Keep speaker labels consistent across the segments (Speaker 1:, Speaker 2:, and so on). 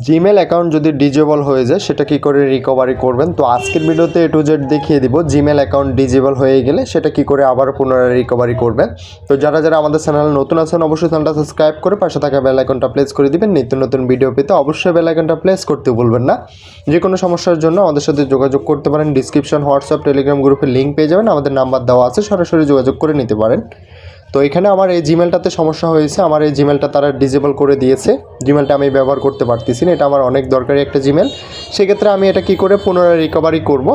Speaker 1: Gmail account যদি disable হয়ে যায় সেটা কি করে রিকভারি করবেন, তো আজকের ভিডিওতে A to Z দেখিয়ে দিব জিমেল অ্যাকাউন্ট ডিজেবল হয়ে গেলে সেটা কি করে আবার পুনরায় রিকভারি করবেন। তো যারা যারা আমাদের চ্যানেলে নতুন আছেন অবশ্যই চ্যানেলটা সাবস্ক্রাইব করে পাশে থাকা বেল আইকনটা প্রেস করে দিবেন। নিত্য নতুন ভিডিও পেতে অবশ্যই বেল আইকনটা প্রেস করতে ভুলবেন না। যে কোনো সমস্যার জন্য আমাদের সাথে যোগাযোগ করতে পারেন। ডিসক্রিপশন, হোয়াটসঅ্যাপ, টেলিগ্রাম গ্রুপের লিঙ্ক পেয়ে যাবেন, আমাদের নাম্বার দেওয়া আছে, সরাসরি যোগাযোগ করে নিতে পারেন। তো এখানে আমার এই জিমেলটাতে সমস্যা হয়েছে, আমার এই জিমেলটা তারা ডিজেবল করে দিয়েছে। জিমেলটা আমি ব্যবহার করতে পারতেছি না, এটা আমার অনেক দরকারি একটা জিমেল। সেক্ষেত্রে আমি এটা কি করে পুনরায় রিকভারি করব,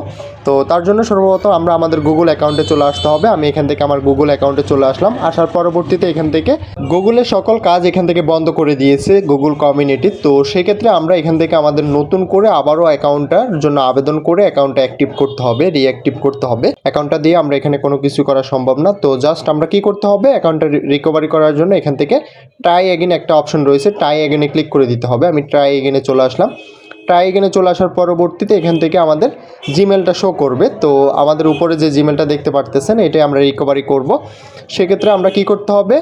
Speaker 1: তো তার জন্য সর্বপ্রথম আমরা আমাদের গুগল অ্যাকাউন্টে চলে আসতে হবে। আমি এখান থেকে আমার গুগল অ্যাকাউন্টে চলে আসলাম। আসার পরবর্তীতে এখান থেকে গুগলের সকল কাজ এখান থেকে বন্ধ করে দিয়েছে গুগল কমিউনিটি। তো সেক্ষেত্রে আমরা এখান থেকে আমাদের নতুন করে আবারও অ্যাকাউন্টটার জন্য আবেদন করে অ্যাকাউন্টটা অ্যাক্টিভ করতে হবে, রিঅ্যাক্টিভ করতে হবে। অ্যাকাউন্টটা দিয়ে আমরা এখানে কোনো কিছু করা সম্ভব না। তো জাস্ট আমরা কি করতে হবে, অ্যাকাউন্টটা রিকভারি করার জন্য এখান থেকে ট্রাই এগেন একটা অপশন রয়েছে, ট্রাই এগেনে ক্লিক করে দিতে হবে। আমি ট্রাই এগেনে চলে আসলাম। ট্রাই এগেনে চলে আসার পরবর্তীতে এখান থেকে আমাদের জিমেলটা শো করবে। তো আমাদের উপরে যে জিমেলটা দেখতে পারতেছেন এটাই আমরা রিকভারি করব। সেক্ষেত্রে আমরা কি করতে হবে,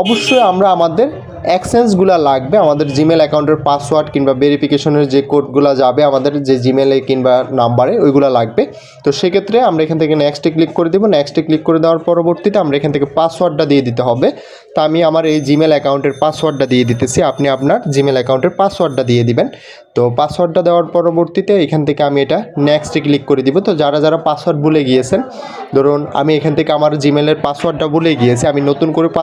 Speaker 1: অবশ্যই আমরা আমাদের অ্যাক্সেসগুলো লাগবে, আমাদের জিমেল অ্যাকাউন্টের পাসওয়ার্ড কিংবা ভেরিফিকেশনের যে কোডগুলো যাবে আমাদের যে জিমেলে কিংবা নাম্বারে ওইগুলো লাগবে। তো সেক্ষেত্রে আমরা এখান থেকে নেক্সটে ক্লিক করে দেবো। নেক্সটে ক্লিক করে দেওয়ার পরবর্তীতে আমরা এখান থেকে পাসওয়ার্ডটা দিয়ে দিতে হবে। তো আমি আমার এই জিমেল অ্যাকাউন্টের পাসওয়ার্ডটা দিয়ে দিতেছি, আপনি আপনার জিমেল অ্যাকাউন্টের পাসওয়ার্ডটা দিয়ে দিবেন। তো পাসওয়ার্ডটা দেওয়ার পরবর্তীতে এখান থেকে আমি এটা নেক্সটে ক্লিক করে দিব। তো যারা যারা পাসওয়ার্ড ভুলে গিয়েছেন, ধরুন আমি এখান থেকে আমার জিমেলের পাসওয়ার্ডটা ভুলে গিয়েছি, আমি নতুন করে